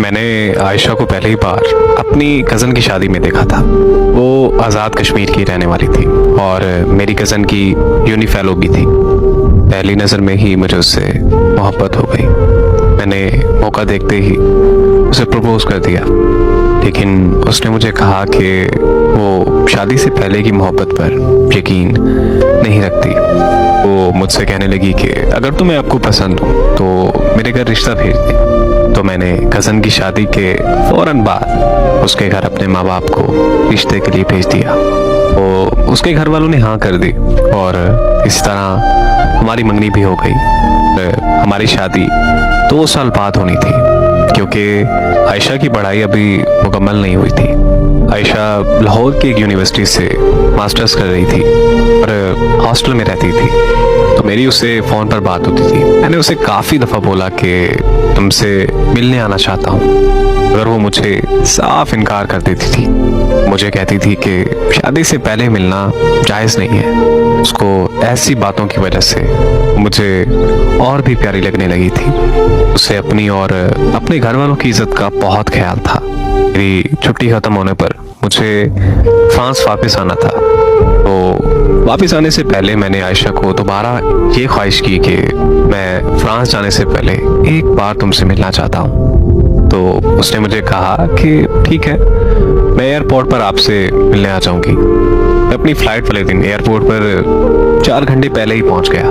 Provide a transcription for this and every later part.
मैंने आयशा को पहली बार अपनी कज़न की शादी में देखा था। वो आज़ाद कश्मीर की रहने वाली थी और मेरी कज़न की यूनी फेलो भी थी। पहली नज़र में ही मुझे उससे मोहब्बत हो गई। मैंने मौका देखते ही उसे प्रपोज कर दिया, लेकिन उसने मुझे कहा कि वो शादी से पहले की मोहब्बत पर यकीन नहीं रखती। वो मुझसे कहने लगी कि अगर तुम्हें आपको पसंद हो तो मेरे घर रिश्ता भेज दे। तो मैंने कज़न की शादी के फौरन बाद उसके घर अपने माँ बाप को रिश्ते के लिए भेज दिया। तो उसके घर वालों ने हाँ कर दी और इस तरह हमारी मंगनी भी हो गई। हमारी शादी 2 साल बाद होनी थी, क्योंकि आयशा की पढ़ाई अभी मुकम्मल नहीं हुई थी। आयशा लाहौर की एक यूनिवर्सिटी से मास्टर्स कर रही थी और हॉस्टल में रहती थी। तो मेरी उससे फ़ोन पर बात होती थी। मैंने उसे काफ़ी दफ़ा बोला कि तुमसे मिलने आना चाहता हूँ, मगर वो मुझे साफ इनकार कर देती थी। मुझे कहती थी कि शादी से पहले मिलना जायज़ नहीं है। उसको ऐसी बातों की वजह से मुझे और भी प्यारी लगने लगी थी। उसे अपनी और अपने घर वालों की इज्जत का बहुत ख्याल था। मेरी छुट्टी ख़त्म होने पर मुझे फ्रांस वापस आना था। तो वापस आने से पहले मैंने आयशा को दोबारा ये ख्वाहिश की कि मैं फ्रांस जाने से पहले एक बार तुमसे मिलना चाहता हूँ। तो उसने मुझे कहा कि ठीक है, मैं एयरपोर्ट पर आपसे मिलने आ जाऊंगी। मैं अपनी फ़्लाइट वाले दिन एयरपोर्ट पर 4 घंटे पहले ही पहुंच गया।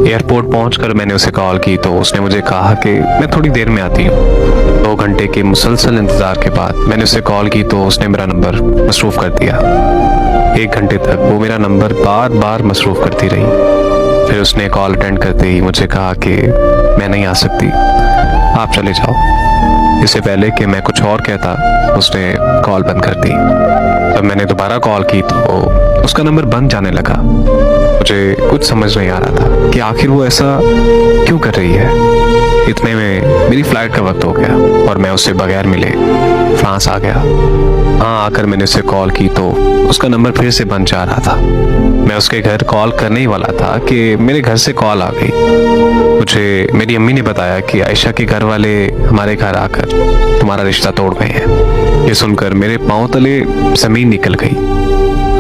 एयरपोर्ट पहुंचकर मैंने उसे कॉल की तो उसने मुझे कहा कि मैं थोड़ी देर में आती हूँ। 2 घंटे के मुसलसल इंतज़ार के बाद मैंने उसे कॉल की तो उसने मेरा नंबर मसरूफ़ कर दिया। 1 घंटे तक वो मेरा नंबर बार बार मसरूफ़ करती रही। फिर उसने कॉल अटेंड करते ही मुझे कहा कि मैं नहीं आ सकती, आप चले जाओ। इससे पहले कि मैं कुछ और कहता उसने कॉल बंद कर दी। तब मैंने दोबारा कॉल की तो उसका नंबर बंद जाने लगा। मुझे कुछ समझ नहीं आ रहा था कि आखिर वो ऐसा क्यों कर रही है। इतने में मेरी फ़्लाइट का वक्त हो गया और मैं उससे बगैर मिले फ्रांस आ गया। हाँ, आकर मैंने उसे कॉल की तो उसका नंबर फिर से बंद जा रहा था। मैं उसके घर कॉल करने ही वाला था कि मेरे घर से कॉल आ गई। मुझे मेरी अम्मी ने बताया कि आयशा के घर वाले हमारे घर आकर तुम्हारा रिश्ता तोड़ गए हैं। ये सुनकर मेरे पांव तले ज़मीन निकल गई।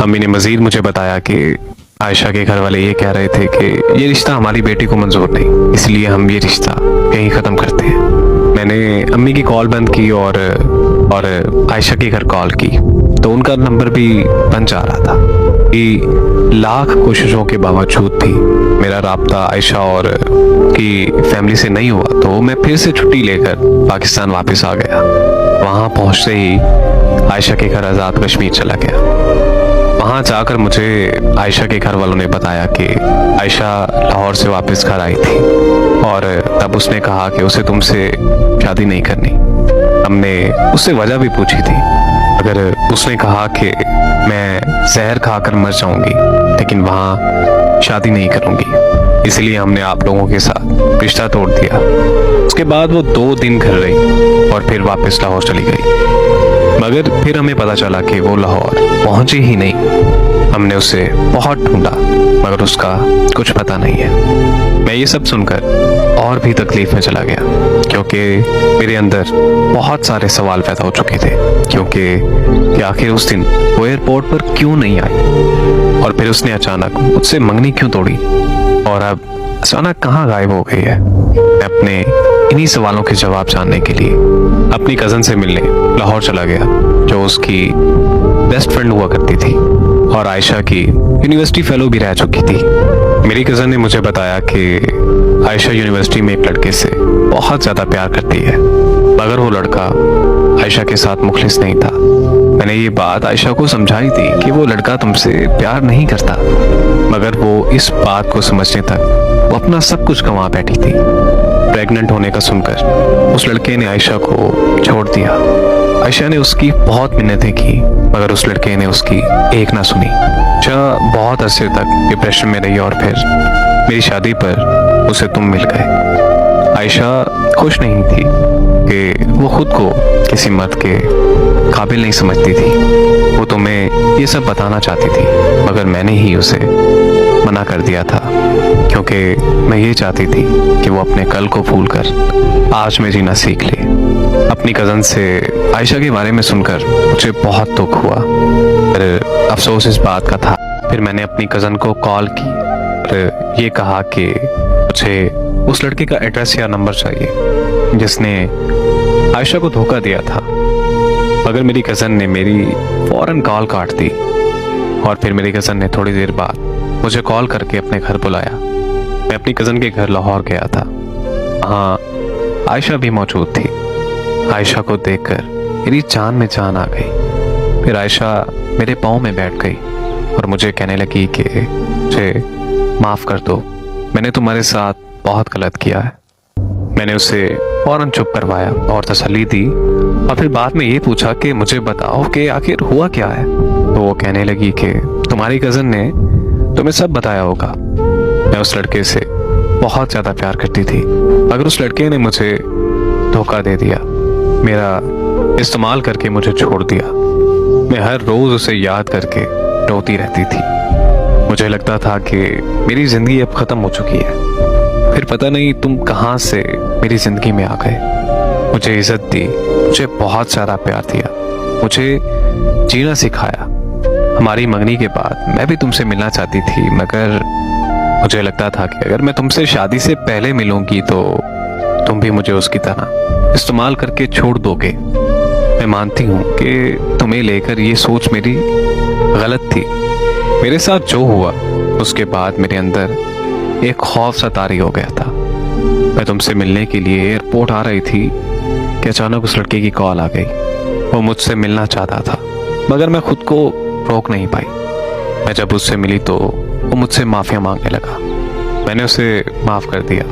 अम्मी ने मज़ीद मुझे बताया कि आयशा के घर वाले ये कह रहे थे कि ये रिश्ता हमारी बेटी को मंजूर नहीं, इसलिए हम ये रिश्ता यहीं ख़त्म करते हैं। मैंने अम्मी की कॉल बंद की और आयशा के घर कॉल की तो उनका नंबर भी बंद जा रहा था। कि लाख कोशिशों के बावजूद भी मेरा राब्ता आयशा और की फैमिली से नहीं हुआ तो मैं फिर से छुट्टी लेकर पाकिस्तान वापस आ गया। वहाँ पहुँचते ही आयशा के घर आज़ाद कश्मीर चला गया। वहाँ जाकर मुझे आयशा के घर वालों ने बताया कि आयशा लाहौर से वापस घर आई थी और तब उसने कहा कि उसे तुमसे शादी नहीं करनी। हमने उससे वजह भी पूछी थी, अगर उसने कहा कि मैं जहर खाकर मर जाऊंगी लेकिन वहाँ शादी नहीं करूंगी, इसलिए हमने आप लोगों के साथ रिश्ता तोड़ दिया। उसके बाद वो 2 दिन घर रही और फिर वापस लाहौर चली गई। मगर फिर हमें पता चला कि वो लाहौर पहुंची ही नहीं। हमने उसे बहुत ढूंढा मगर उसका कुछ पता नहीं है। मैं ये सब सुनकर और भी तकलीफ में चला गया, क्योंकि मेरे अंदर बहुत सारे सवाल पैदा हो चुके थे। कि आखिर उस दिन वो एयरपोर्ट पर क्यों नहीं आई और फिर उसने अचानक मुझसे मंगनी क्यों तोड़ी और अब अचानक कहाँ गायब हो गई है। मैं अपने इन्हीं सवालों के जवाब जानने के लिए अपनी कज़न से मिलने लाहौर चला गया, जो उसकी बेस्ट फ्रेंड हुआ करती थी और आयशा की यूनिवर्सिटी फेलो भी रह चुकी थी। मेरी कज़न ने मुझे बताया कि आयशा यूनिवर्सिटी में एक लड़के से बहुत ज़्यादा प्यार करती है, मगर वो लड़का आयशा के साथ मुखलिस नहीं था। मैंने ये बात आयशा को समझाई थी कि वो लड़का तुमसे प्यार नहीं करता, मगर वो इस बात को समझने तक वो अपना सब कुछ गंवा बैठी थी। प्रेग्नेंट होने का सुनकर उस लड़के ने आयशा को छोड़ दिया। आयशा ने उसकी बहुत मिन्नतें की मगर उस लड़के ने उसकी एक ना सुनी। आयशा बहुत अरसे तक डिप्रेशन में रही और फिर मेरी शादी पर उसे तुम मिल गए। आयशा खुश नहीं थी कि वो खुद को किसी मर्द के काबिल नहीं समझती थी। वो तुम्हें ये सब बताना चाहती थी मगर मैंने ही उसे मना कर दिया था, क्योंकि मैं ये चाहती थी कि वो अपने कल को भूलकर आज में जीना सीख ले। अपनी कज़न से आयशा के बारे में सुनकर मुझे बहुत दुख हुआ, पर अफसोस इस बात का था। फिर मैंने अपनी कज़न को कॉल की और ये कहा कि मुझे उस लड़के का एड्रेस या नंबर चाहिए जिसने आयशा को धोखा दिया था। मगर मेरी कज़न ने मेरी फ़ौरन कॉल काट दी और फिर मेरी कज़न ने थोड़ी देर बाद मुझे कॉल करके अपने घर बुलाया। मैं अपनी कज़न के घर लाहौर गया था। हाँ, आयशा भी मौजूद थी। आयशा को देखकर मेरी जान में जान आ गई। फिर आयशा मेरे पाँव में बैठ गई और मुझे कहने लगी कि मुझे माफ़ कर दो, मैंने तुम्हारे साथ बहुत गलत किया है। मैंने उसे फौरन चुप करवाया और तसल्ली दी और फिर बाद में ये पूछा कि मुझे बताओ कि आखिर हुआ क्या है। तो वो कहने लगी कि तुम्हारी कज़न ने तुम्हें सब बताया होगा। मैं उस लड़के से बहुत ज़्यादा प्यार करती थी, मगर उस लड़के ने मुझे धोखा दे दिया, मेरा इस्तेमाल करके मुझे छोड़ दिया। मैं हर रोज़ उसे याद करके रोती रहती थी। मुझे लगता था कि मेरी ज़िंदगी अब ख़त्म हो चुकी है। फिर पता नहीं तुम कहाँ से मेरी ज़िंदगी में आ गए, मुझे इज़्ज़त दी, मुझे बहुत सारा प्यार दिया, मुझे जीना सिखाया। हमारी मंगनी के बाद मैं भी तुमसे मिलना चाहती थी, मगर मुझे लगता था कि अगर मैं तुमसे शादी से पहले मिलूंगी तो तुम भी मुझे उसकी तरह इस्तेमाल करके छोड़ दोगे। मैं मानती हूँ कि तुम्हें लेकर ये सोच मेरी गलत थी। मेरे साथ जो हुआ उसके बाद मेरे अंदर एक खौफ सा तारी हो गया था। मैं तुमसे मिलने के लिए एयरपोर्ट आ रही थी कि अचानक उस लड़के की कॉल आ गई। वो मुझसे मिलना चाहता था, मगर मैं खुद को रोक नहीं पाई। मैं जब उससे मिली तो वो मुझसे माफ़िया मांगने लगा। मैंने उसे माफ़ कर दिया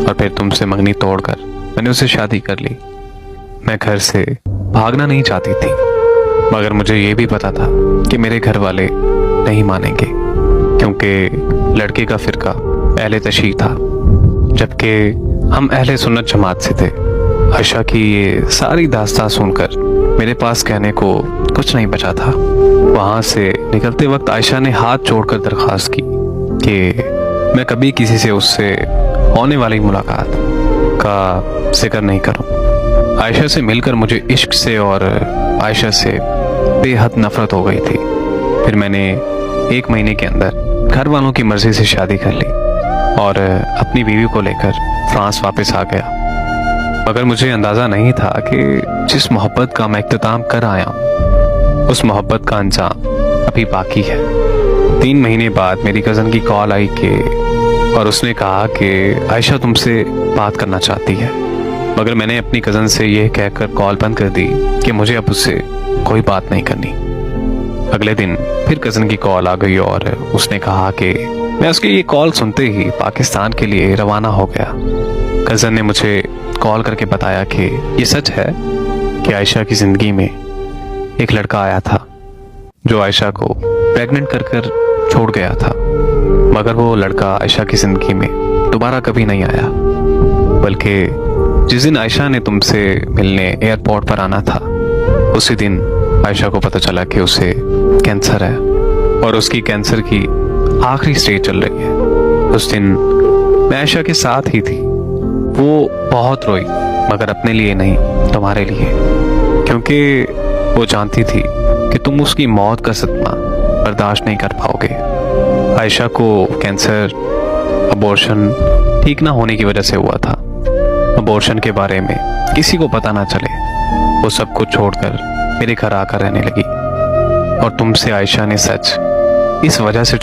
और फिर तुमसे मंगनी तोड़कर मैंने उसे शादी कर ली। मैं घर से भागना नहीं चाहती थी, मगर मुझे ये भी पता था कि मेरे घर वाले नहीं मानेंगे, क्योंकि लड़के का फ़िरका अहले तशी था, जबकि हम अहले सुन्नत जमात से थे। आयशा की ये सारी दास्तां सुनकर मेरे पास कहने को कुछ नहीं बचा था। वहाँ से निकलते वक्त आयशा ने हाथ जोड़कर दरख्वास्त की कि मैं कभी किसी से उससे होने वाली मुलाकात का जिक्र नहीं करूं। आयशा से मिलकर मुझे इश्क से और आयशा से बेहद नफरत हो गई थी। फिर मैंने 1 महीने के अंदर घर वालों की मर्जी से शादी कर ली और अपनी बीवी को लेकर फ्रांस वापस आ गया। मगर मुझे अंदाज़ा नहीं था कि जिस मोहब्बत का मैं इख्तिताम कर आया हूँ उस मोहब्बत का अंजाम अभी बाकी है। 3 महीने बाद मेरी कज़न की कॉल आई और उसने कहा कि आयशा तुमसे बात करना चाहती है। मगर मैंने अपनी कज़न से यह कहकर कॉल बंद कर दी कि मुझे अब उससे कोई बात नहीं करनी। अगले दिन फिर कज़न की कॉल आ गई और उसने कहा कि मैं उसकी ये कॉल सुनते ही पाकिस्तान के लिए रवाना हो गया। कज़न ने मुझे कॉल करके बताया कि ये सच है कि आयशा की ज़िंदगी में एक लड़का आया था जो आयशा को प्रेग्नेंट कर छोड़ गया था, मगर वो लड़का आयशा की ज़िंदगी में दोबारा कभी नहीं आया। बल्कि जिस दिन आयशा ने तुमसे मिलने एयरपोर्ट पर आना था उसी दिन आयशा को पता चला कि उसे कैंसर है और उसकी कैंसर की आखिरी स्टेज चल रही है। उस दिन मैं आयशा के साथ ही थी। वो बहुत रोई, मगर अपने लिए नहीं, तुम्हारे लिए, क्योंकि वो जानती थी कि तुम उसकी मौत का सदमा बर्दाश्त नहीं कर पाओगे। आयशा को कैंसर अबॉर्शन ठीक ना होने की वजह से हुआ था। अबॉर्शन के बारे में किसी को पता ना चले, वो सब कुछ छोड़कर मेरे घर आकर रहने लगी। और तुमसे आयशा ने सच इस वजह से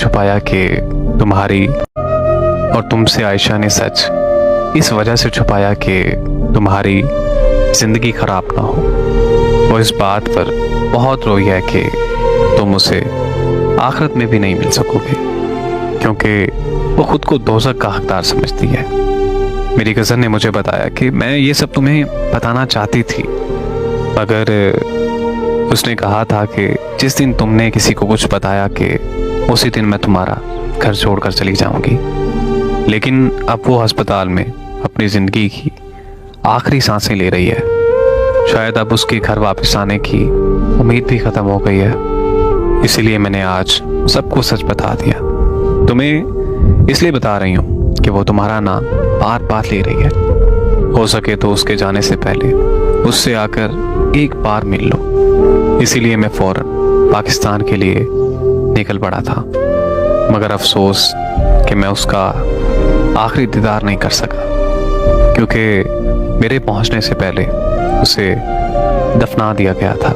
छुपाया कि तुम्हारी जिंदगी खराब ना हो। वो इस बात पर बहुत रोई है कि तुम उसे आखिरत में भी नहीं मिल सकोगे, क्योंकि वो खुद को दोज़ख का हकदार समझती है। मेरी कज़न ने मुझे बताया कि मैं ये सब तुम्हें बताना चाहती थी, मगर उसने कहा था कि जिस दिन तुमने किसी को कुछ बताया कि उसी दिन मैं तुम्हारा घर छोड़कर चली जाऊंगी। लेकिन अब वो अस्पताल में अपनी ज़िंदगी की आखिरी सांसें ले रही है। शायद अब उसके घर वापस आने की उम्मीद भी ख़त्म हो गई है। इसीलिए मैंने आज सबको सच बता दिया। तुम्हें इसलिए बता रही हूँ कि वो तुम्हारा नाम बार बार ले रही है। हो सके तो उसके जाने से पहले उससे आकर एक बार मिल लो। इसीलिए मैं फौरन पाकिस्तान के लिए निकल पड़ा था, मगर अफसोस कि मैं उसका आखिरी दीदार नहीं कर सका, क्योंकि मेरे पहुंचने से पहले उसे दफना दिया गया था।